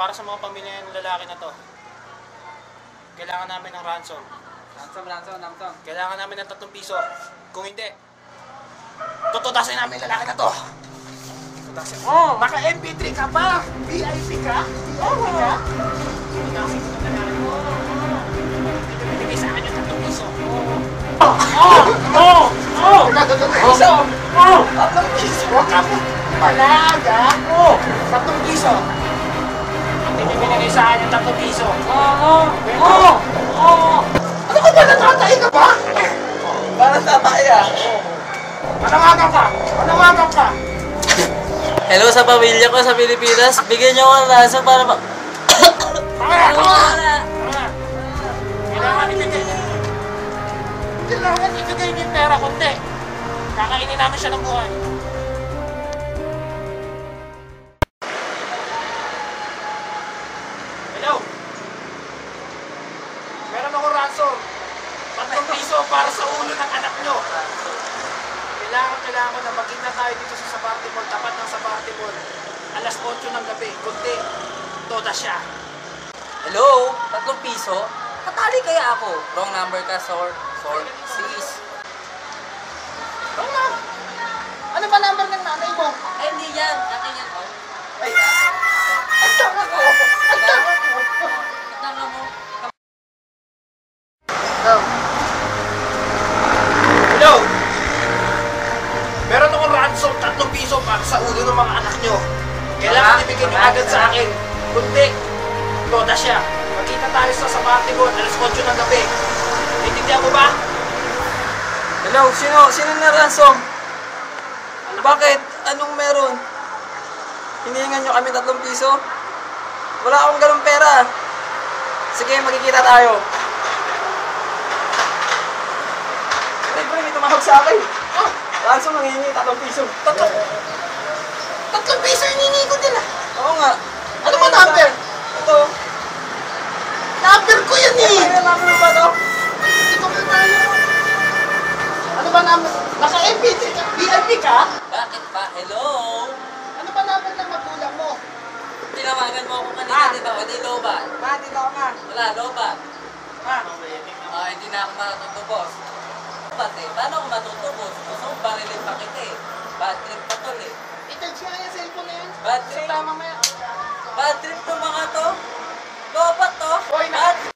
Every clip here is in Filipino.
para sa mga pamilya ng lalaki na to. Kailangan namin ng ransom. Ransom. Kailangan namin ng 3 piso. Kung hindi, tututasin namin yung lalaki na to. Tututasin. Oh! Naka MP3 ka pa! VIP ka? VIP ka? Tututasin ko ng lalaki mo. Ibibigay sa akin yung 3 piso. Piso! 3 piso! Huwag ka po palaga! 3 piso! Ibibigay sa akin yung 3 piso. Ano ka ba? Natatay ka ba? Parang tataya. Manawagan ka! Manawagan ka! Hello sa pamilya ko sa Pilipinas. Bigyan niyo ako ng ransom para ma... Kailangan ibigay niyo yung pera, kundi kakainin namin siya ng buhay. Hello? Meron ako ransom. 3 piso para sa ulo ng anak nyo. Kailangan ko na magkita tayo dito sa Sabarte Mall, tapat ng Sabarte Mall. Alas 8 ng gabi, kundi toda siya. Hello? 3 piso? Patali kaya ako. Wrong number ka, sir. Sis. Ano ba number ng nanay mo? Ay, hindi yan. Akin yan, oh. Ay, ang tanga ko! Ang tanga ko! Tanga mo. Hello? Meron akong ransom, 3 piso para sa ulo ng mga anak nyo. Kailangan ibigay nyo agad sa akin. Kundi, toda siya. Magkita tayo sa Sabarte Mall, alas 8 ng gabi. Naintindihan mo ba? Hello, sino na ransom? Bakit? Anong meron? Hinihingan nyo kami 3 piso? Wala akong ganung pera. Sige, magkikita tayo. May tumawag sa akin. Ransom, nangihingi 3 piso. 3 piso hiningi ko nila. Oo nga. Ano ba number? Ito. Number ko yan eh! Ano number ba ito? Hindi ko tayo. Ano ba number? Naka-MP3 ka? VIP ka? Bakit ba? Hello? Ano ba number ng magulang mo? Tinawagan mo ako kanina, di ba? O di lobat? Ma, dito ako ma. Wala, lobat. Ma. Hindi na ako matutubos. Lobat eh. Paano ako matutubos? Gusto mo barilin pa kita eh. Bad trip pa tol eh. I-touch nga yung cellphone na yan. Bad Sa trip? tama maya. Bad trip to mga to? Lobat to? Hoy, Bad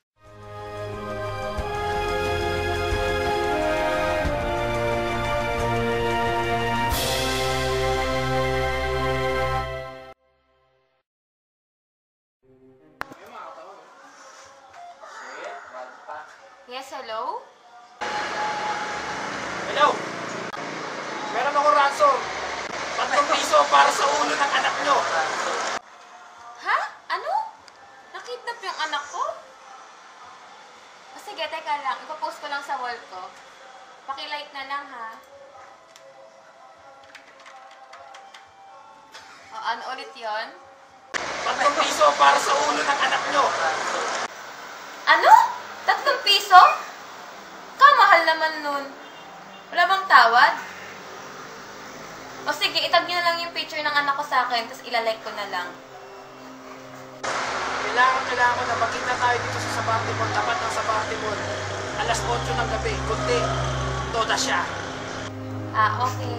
Yes, hello? Hello? Meron akong ransom. 3 piso para sa ulo ng anak nyo. Ha? Ano? Nakidnap yung anak ko? O sige, teka lang. Ipapost ko lang sa wall ko. Pakilike na lang, ha? O, ano ulit yon? 3 piso para sa ulo ng anak nyo. Ano? 3 piso? Kamahal naman nun. Wala bang tawad? O sige, itag nyo na lang yung picture ng anak ko sa akin, tapos ilalike ko na lang. Kailangan ko na magkita tayo dito sa Sabarte Mall, tapat ng Sabarte Mall. Alas 8 ng gabi, kundi toda siya. Ah, okay.